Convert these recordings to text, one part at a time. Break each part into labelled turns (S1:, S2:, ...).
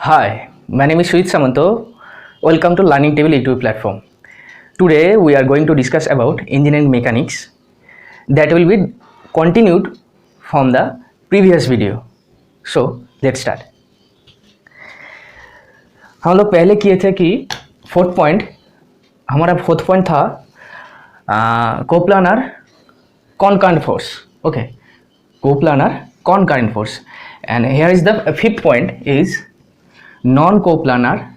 S1: Hi, my name is Sujit Samanto. Welcome to Learning Table YouTube platform. Today we are going to discuss about engineering mechanics that will be continued from the previous video. So let's start. हम लोग पहले किए थे कि हमारा fourth point था coplanar concurrent force. Okay, coplanar concurrent force, and here is the fifth point is non-coplanar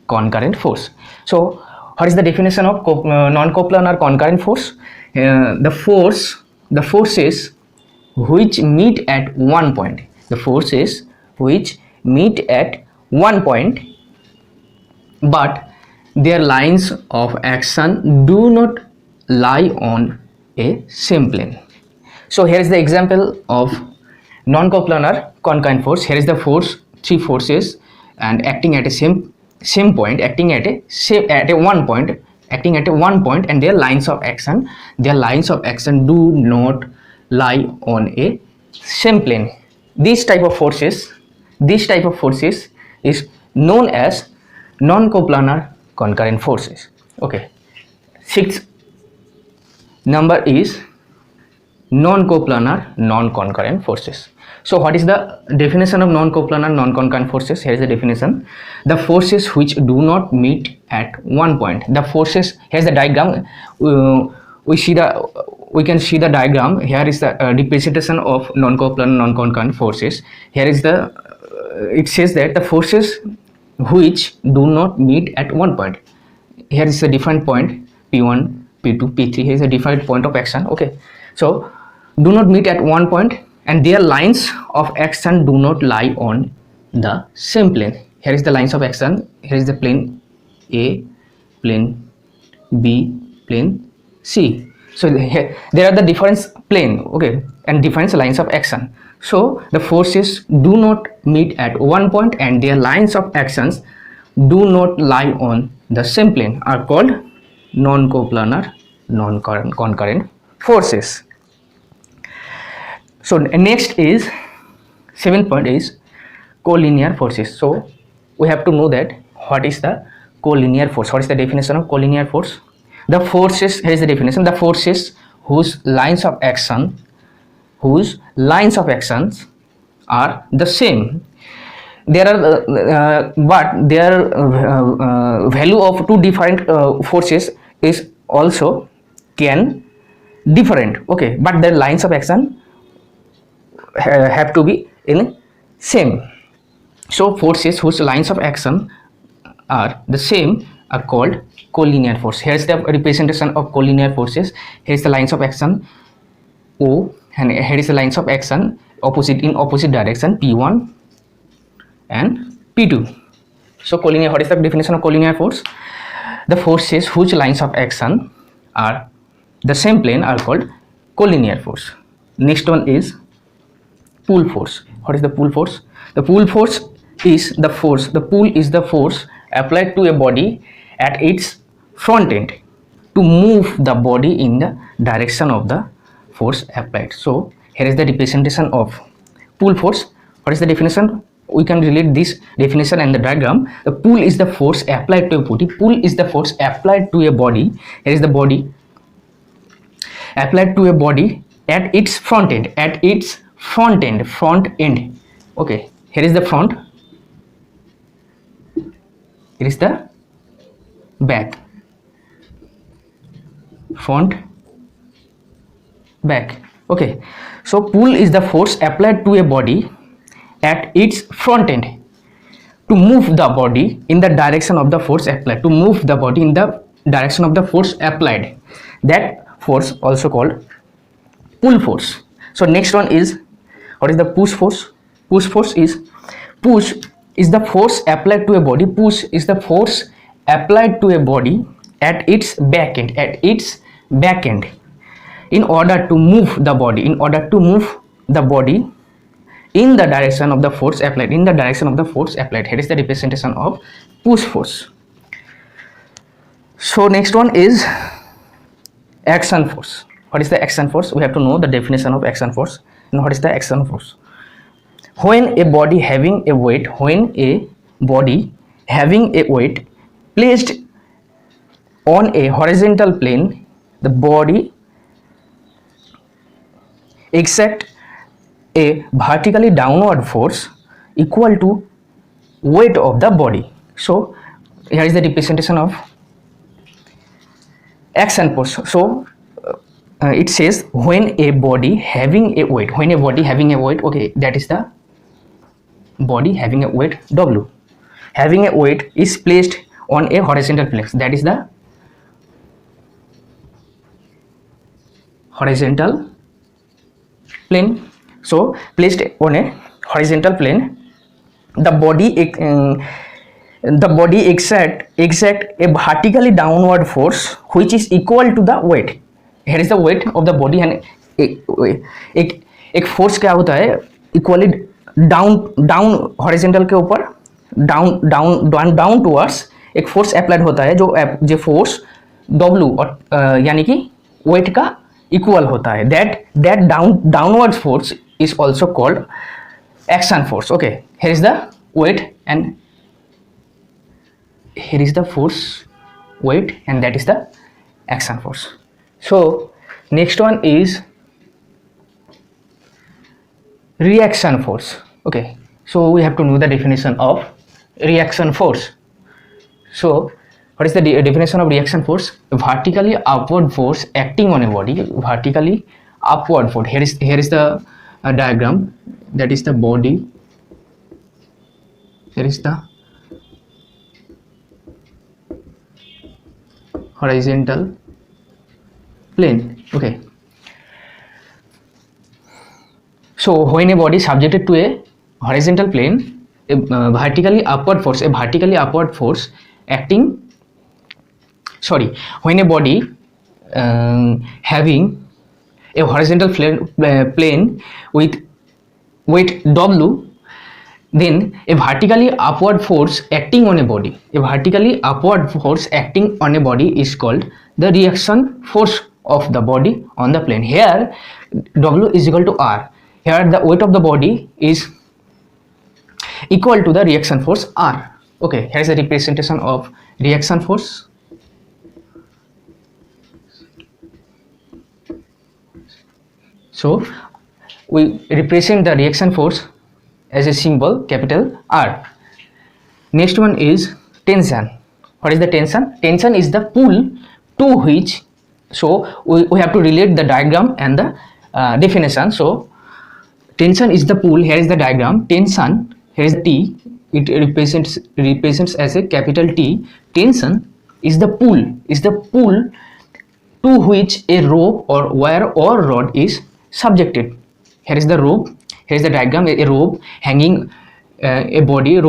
S1: concurrent force. So what is the definition of non-coplanar concurrent force? The forces which meet at one point, the forces which meet at one point but their lines of action do not lie on a same plane. So here is the example of non-coplanar concurrent force. Here is the three forces and acting at a same point, acting at a one point, and their lines of action do not lie on a same plane. This type of forces is known as non-coplanar concurrent forces. Okay, sixth number is non-coplanar non-concurrent forces. So what is the definition of non-coplanar non-concurrent forces? Here is the definition: the forces which do not meet at one point. The forces, here's the diagram. We can see the diagram. Here is the representation of non-coplanar non-concurrent forces. Here is the it says that the forces which do not meet at one point. Here is a different point, P1, P2, P3. Here is a different point of action. Okay, so do not meet at one point and their lines of action do not lie on the same plane. Here is the lines of action. Here is the plane A, plane B, plane C. So here there are the different plane, okay, and different lines of action. So the forces do not meet at one point and their lines of actions do not lie on the same plane are called non-coplanar non-concurrent forces. So next is seventh point is collinear forces. So we have to know that what is the collinear force. What is the definition of collinear force? The forces, here is the definition: the forces whose lines of actions are the same. There are but their value of two different forces is also can different. Okay, but their lines of action have to be in same. So forces whose lines of action are the same are called collinear force. Here is the representation of collinear forces. Here is the lines of action O, and here is the lines of action in opposite direction P1 and P2. So collinear, what is the definition of collinear force? The forces whose lines of action are the same plane are called collinear force. Next one is pull force. What is the pull force? The pull force is the force. The pull is the force applied to a body at its front end to move the body in the direction of the force applied. So here is the representation of pull force. What is the definition? We can relate this definition and the diagram. The pull is the force applied to a body. Pull is the force applied to a body. Here is the body applied to a body at its front end. At its front end. Okay, here is the front. Here is the back. Front, back. Okay, so pull is the force applied to a body at its front end to move the body in the direction of the force applied. To move the body in the direction of the force applied. That force also called pull force. So next one is, what is the push force? Push is the force applied to a body. Push is the force applied to a body at its back end, in order to move the body in the direction of the force applied. Here is the representation of push force. So next one is action force. What is the action force? We have to know the definition of action force. And what is the action force? When a body having a weight body having a weight placed on a horizontal plane, the body exert a vertically downward force equal to weight of the body. So here is the representation of action force. So it says when a body having a weight, okay, that is the body having a weight W, having a weight is placed on a horizontal plane, that is the horizontal plane. So placed on a horizontal plane, the body exert a vertically downward force which is equal to the weight. Here is the weight of the body and एक force क्या होता है equally down horizontal के ऊपर down towards एक force applied होता है जो फोर्स W और यानी कि वेट का इक्वल होता है. That downward force is also called action force. Okay, here is the weight and here is the force weight and that is the action force. So next one is reaction force. Okay, so we have to know the definition of reaction force. So what is the definition of reaction force? Vertically upward force acting on a body. Vertically upward force. Here is the diagram. That is the body. Here is the horizontal plane. Okay, so when a body is subjected to a horizontal plane, a vertically upward force acting, when a body having a horizontal plane with weight W, then a vertically upward force acting on a body. Is called the reaction force of the body on the plane. Here W is equal to R. Here the weight of the body is equal to the reaction force R. Okay, here is the representation of reaction force. So we represent the reaction force as a symbol capital R. Next one is tension. What is the tension? Tension is the pull to which, so we have to relate the diagram and the definition. So tension is the pull. Here is the diagram. Tension, here is the T, it represents as a capital T. Tension is the pull to which a rope or wire or rod is subjected. Here is the rope. Here is the diagram. A rope hanging a body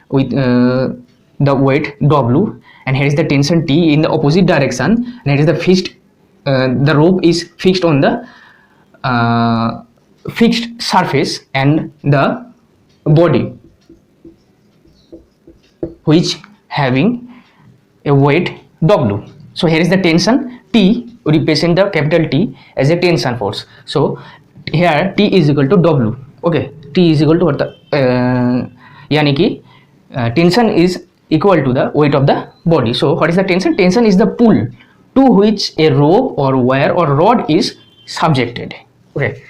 S1: with the weight W, and here is the tension T in the opposite direction, and here is the fixed the rope is fixed on the fixed surface and the body which having a weight W. So here is the tension T, represent the capital T as a tension force. So here T is equal to W. Okay, T is equal to what the yani ki tension is equal to the weight of the body. So what is the tension? Tension is the pull to which a rope or wire or rod is subjected. Okay,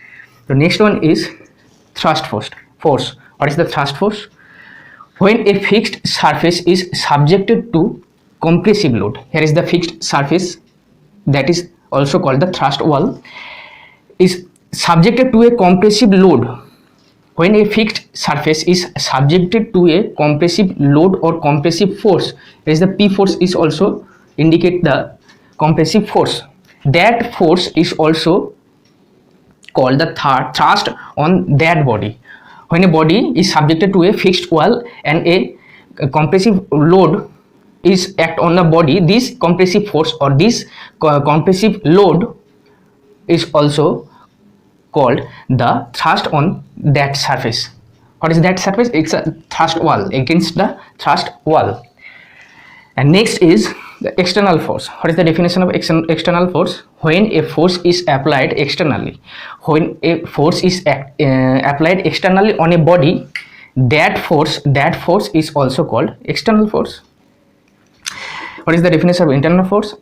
S1: the next one is thrust force. What is the thrust force? When a fixed surface is subjected to compressive load. Here is the fixed surface, that is also called the thrust wall, is subjected to a compressive load. When a fixed surface is subjected to a compressive load or compressive force, there is the P force is also indicate the compressive force. That force is also called the thrust on that body. When a body is subjected to a fixed wall and a compressive load is act on the body, this compressive force or this compressive load is also called the thrust on that surface. What is that surface? It's a thrust wall, against the thrust wall. And next is the external force. What is the definition of external force? When a force is applied externally. When a force is applied externally on a body, that force is also called external force. What is the definition of internal force?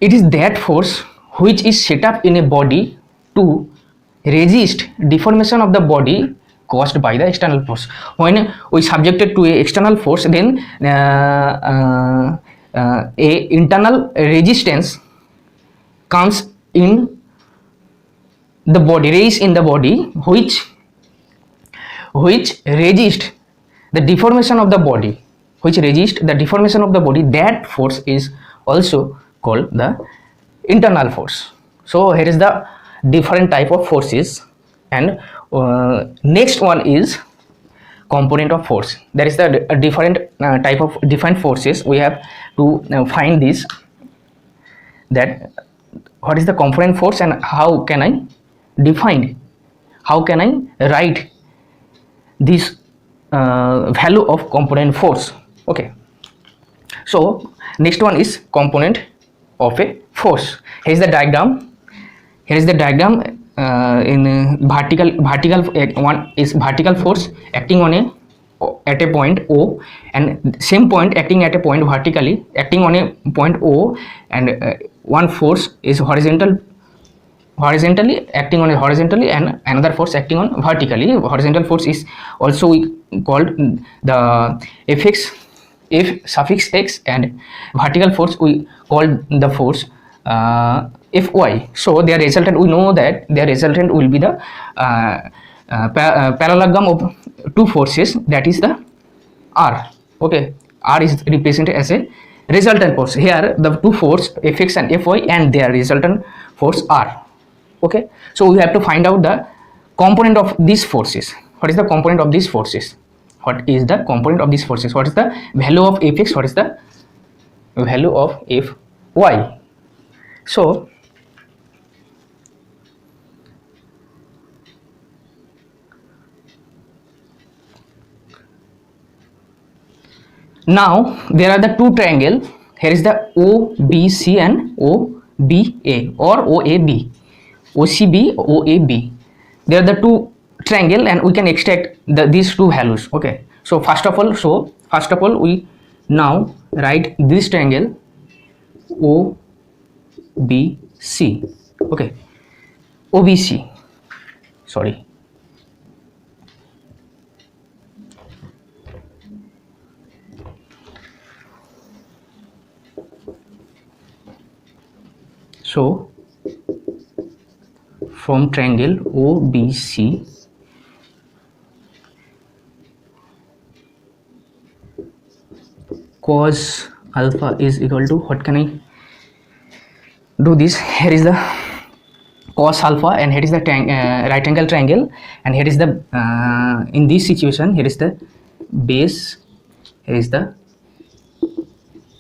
S1: It is that force which is set up in a body to resist deformation of the body caused by the external force. When we subjected to a external force, then a internal resistance comes in the body, raise in the body, which resist the deformation of the body, that force is also called the internal force. So here is the different type of forces, and next one is component of force. There is the different type of different forces. We have to find this, that what is the component force and how can I write this value of component force. Okay, so next one is component of a force. Here is the diagram. In vertical one is vertical force acting on at a point O, and same point acting at a point vertically, acting on a point O, and one force is horizontally acting on it horizontally, and another force acting on vertically. Horizontal force is also called the F suffix x, and vertical force we call the force Fy. So their resultant, we know that their resultant will be the parallelogram of two forces, that is the R. Okay, R is represented as a resultant force. Here the two force Fx and Fy and their resultant force R. Okay, so we have to find out the component of these forces. What is the component of these forces? What is the value of Fx? What is the value of Fy? So now there are the two triangle. Here is the OBC and OBA, or OAB, OCB, OAB. They are the two triangle, and we can extract these two values. Okay, so first of all we now write this triangle OBC. Okay, OBC, sorry. So from triangle OBC, cos alpha is equal to, what can I do this? Here is the cos alpha, and here is the right angle triangle, and here is the in this situation, here is the base, here is the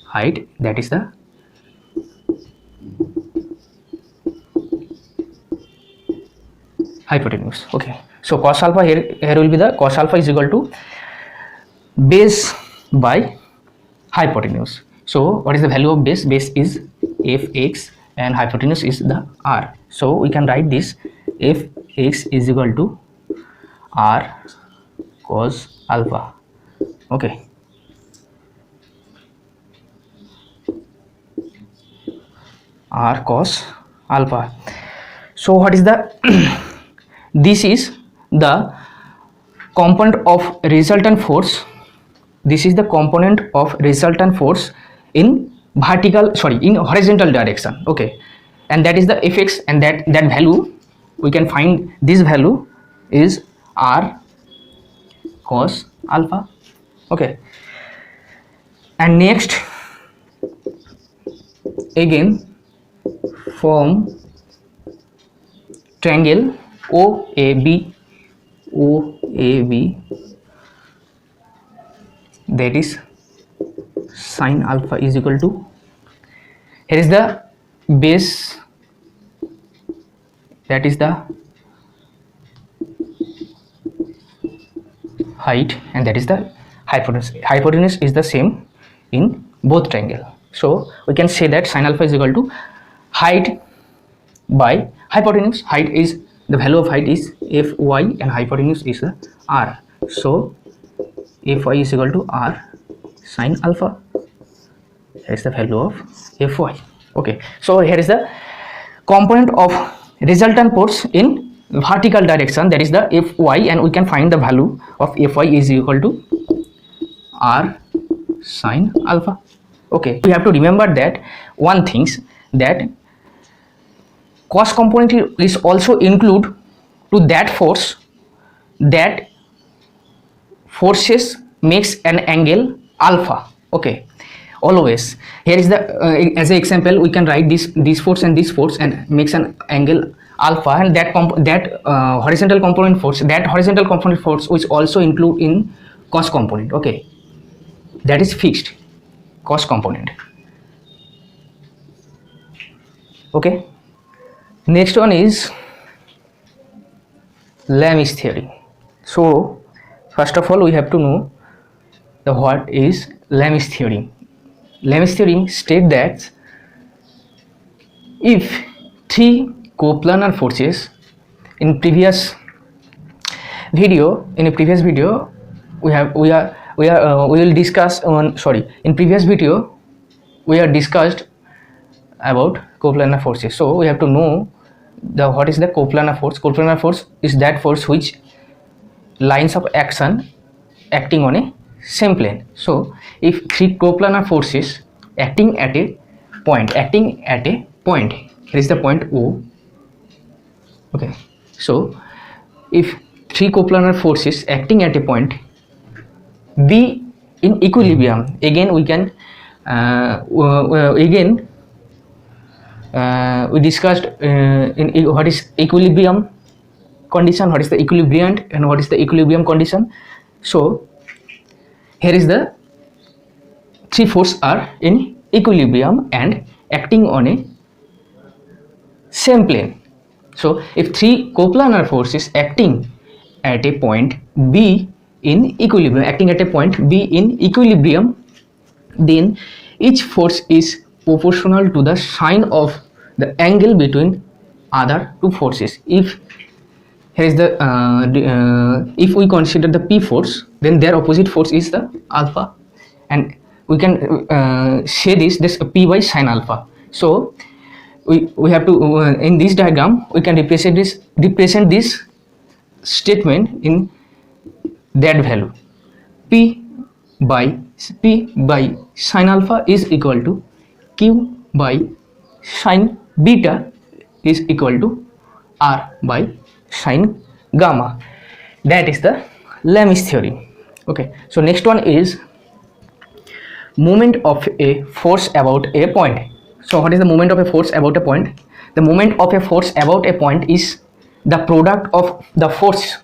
S1: height, that is the hypotenuse. Okay, so cos alpha, here will be the cos alpha is equal to base by hypotenuse. So what is the value of base? Base is Fx and hypotenuse is the R. So we can write this Fx is equal to R cos alpha. Okay, R cos alpha. So what is the this is the component of resultant force. This is the component of resultant force in horizontal direction. Okay, and that is the Fx, and that value we can find, this value is R cos alpha. Okay, and next again from triangle OAB, that is sin alpha is equal to, here is the base, that is the height, and that is the hypotenuse. Hypotenuse is the same in both triangle. So we can say that sin alpha is equal to height by hypotenuse. Height is the value of height is Fy, and hypotenuse is the R. So Fy is equal to R sine alpha. Here is the value of Fy. Okay, so here is the component of resultant force in vertical direction, that is the Fy, and we can find the value of Fy is equal to R sine alpha. Okay, we have to remember that one things, that cos component is also include to that force that forces makes an angle alpha. Okay, always here is the as an example we can write this force and makes an angle alpha, and that horizontal component force which also include in cos component. Okay, that is fixed cos component. Okay, next one is Lami's theory. So first of all we have to know the what is Lami's theorem. Lami's theorem states that if three coplanar forces in previous video we will discuss on in previous video we are discussed about coplanar forces. So we have to know the what is the coplanar force. Coplanar force is that force which lines of action acting on a same plane. So if three coplanar forces acting at a point, here is the point O. Okay, so if three coplanar forces acting at a point B in equilibrium, again we can we discussed in what is equilibrium condition, what is the equilibrium, and what is the equilibrium condition. So here is the three forces are in equilibrium and acting on a same plane. So if three coplanar forces acting at a point B in equilibrium, then each force is proportional to the sine of the angle between other two forces. If here is the if we consider the P force, then their opposite force is the alpha, and we can say this P by sine alpha. So we have to in this diagram we can represent this statement in that value. P by sine alpha is equal to Q by sine beta is equal to R by sine gamma. That is the Lami's theory. Okay, so next one is moment of a force about a point. So what is the moment of a force about a point? The moment of a force about a point is the product of the force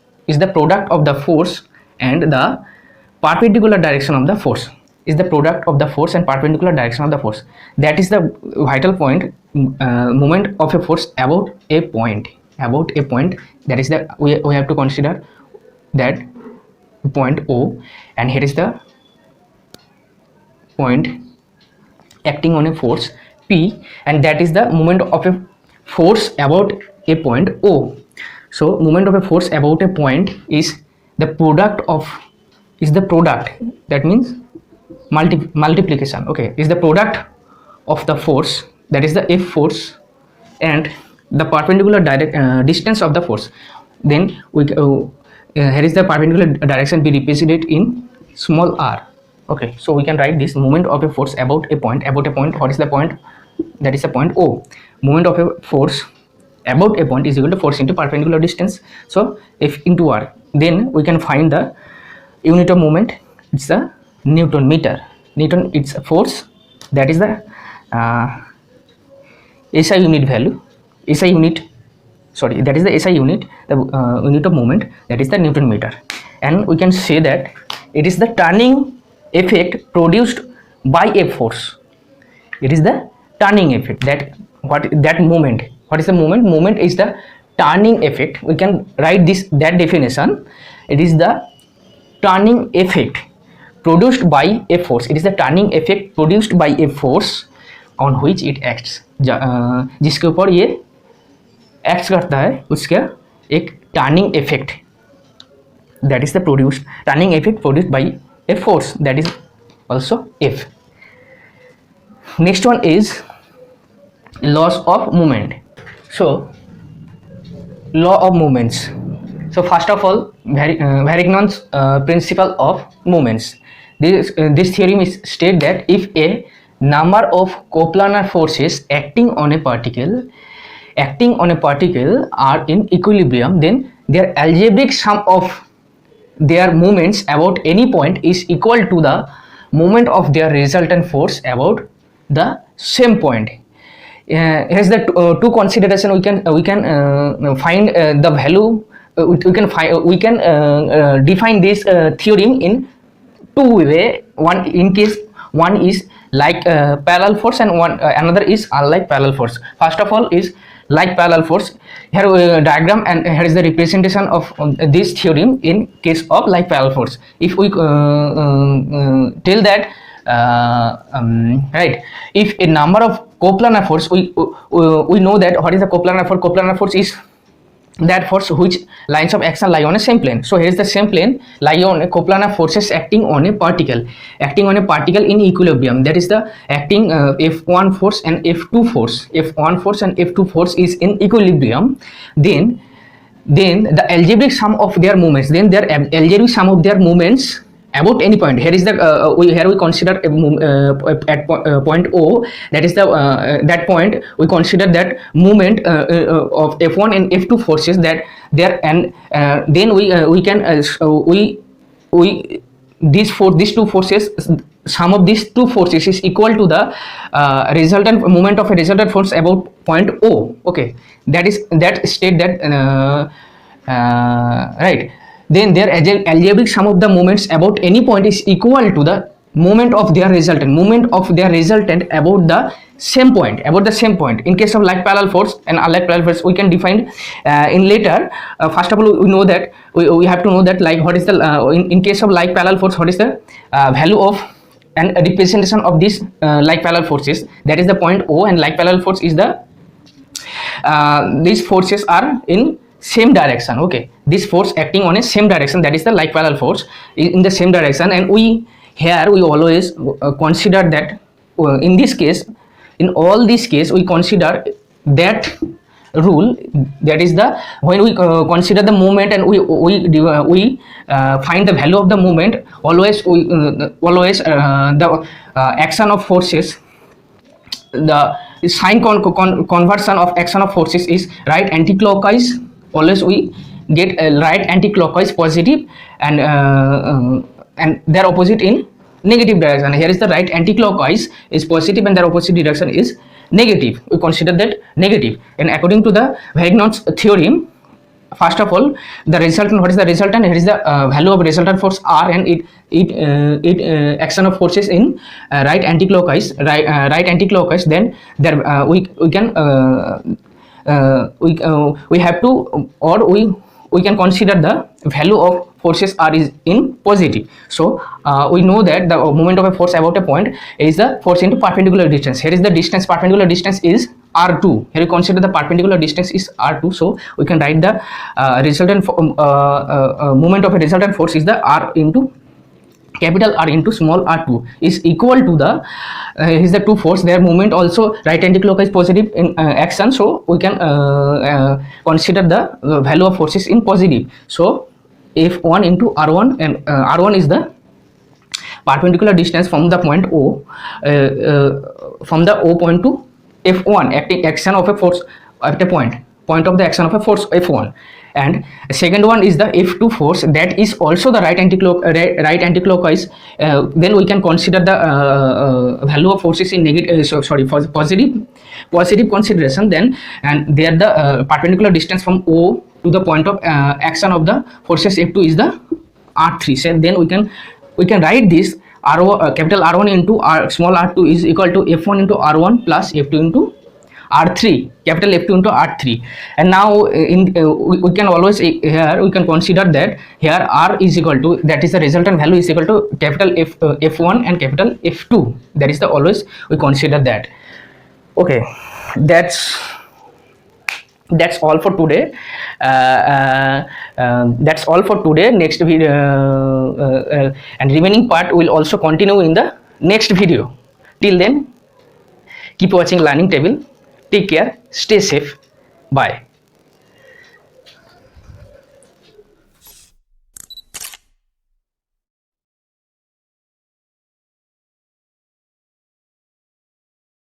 S1: and the perpendicular direction of the force. Is the product of the force and perpendicular direction of the force. That is the vital point. Moment of a force about a point. That is the we have to consider that point O, and here is the point acting on a force P, and that is the moment of a force about a point O. So moment of a force about a point is the product, that means multiplication. Okay, is the product of the force, that is the F force, and the perpendicular distance of the force. Then we here is the perpendicular direction be represented in small r. Okay, so we can write this moment of a force about a point. What is the point? That is the point O. Moment of a force about a point is equal to force into perpendicular distance. So F into r. Then we can find the unit of moment. It's the Newton meter. Newton, it's a force, that is the SI unit value. That is the SI unit, the unit of moment, that is the Newton meter. And we can say that it is the turning effect produced by a force. It is the turning effect. What is the moment? Moment is the turning effect. We can write that definition. It is the turning effect produced by a force. It is the turning effect produced by a force on which it acts. जिसके ऊपर ये act करता है उसका एक turning effect that is the produced turning effect produced by a force, that is also F. Next one is laws of movement. So law of movements. So first of all, Varignon's principle of movements. This theorem is state that if a number of coplanar forces acting on a particle are in equilibrium, then their algebraic sum of their moments about any point is equal to the moment of their resultant force about the same point. Here's the two consideration. We can find the value. We can define this theorem in two way. One in case one is like parallel force and one another is unlike parallel force. First of all is like parallel force. Here diagram, and here is the representation of this theorem in case of like parallel force. If we tell that right, if a number of coplanar force, we know that what is the coplanar force. Coplanar force is that force which lines of action lie on a same plane. So here is the same plane lie on a coplanar forces acting on a particle in equilibrium. That is the acting F1 force and F2 force. F1 force and F2 force is in equilibrium. Then the algebraic sum of their moments, about any point. Here is the we consider at point O, that is the that point we consider that movement of F1 and F2 forces that there, and then we can these two forces, sum of these two forces is equal to the resultant moment of a resultant force about point O. Okay, that state that right. Then their algebraic sum of the moments about any point is equal to the moment of their resultant about the same point. In case of like parallel force and unlike parallel force, we can define in later. First of all, we know that we have to know that, like, what is the in case of like parallel force, what is the value of and representation of this like parallel forces, that is the point O, and like parallel force is the these forces are in same direction. Okay, this force acting on a same direction, that is the like parallel force in the same direction. And we always consider that in this case, in all these case, we consider that rule, that is the when we consider the moment and we find the value of the moment, always the action of forces, the sign conversion of action of forces is right anti-clockwise. Always we get right anti-clockwise positive, and their opposite in negative direction. Here is the right anti-clockwise is positive and their opposite direction is negative. We consider that negative, and according to the Varignon's theorem, first of all, the resultant, what is the resultant? Here is the value of resultant force R, and it action of forces in right anti-clockwise. Then there we can we have to, or we can consider the value of forces R is in positive. So we know that the moment of a force about a point is the force into perpendicular distance. Here is the distance, perpendicular distance is R2. Here we consider the perpendicular distance is R2. So we can write the resultant moment of a resultant force is the R into capital R into small r2 is equal to the is the two force, their moment also right anti-clockwise positive in action. So we can consider the value of forces in positive. So F1 into R1, and R1 is the perpendicular distance from the point O, from the O point to F1, acting action of a force at a point of the action of a force F1. And second one is the F2 force, that is also the right anti-clockwise. Then we can consider the value of forces in negative, for positive consideration. Then, and there the perpendicular distance from O to the point of action of the forces F2 is the R3. So then we can write this capital R1 into small r2 is equal to F1 into R1 plus F2 into R3, capital F2 into R3. And now we can always here we can consider that here R is equal to, that is the resultant value is equal to capital F1 and capital F2. That is the always we consider that. Okay, that's That's all for today. That's all for today. Next video, and remaining part will also continue in the next video. Till then, keep watching Learning Table. Take care, stay safe, bye.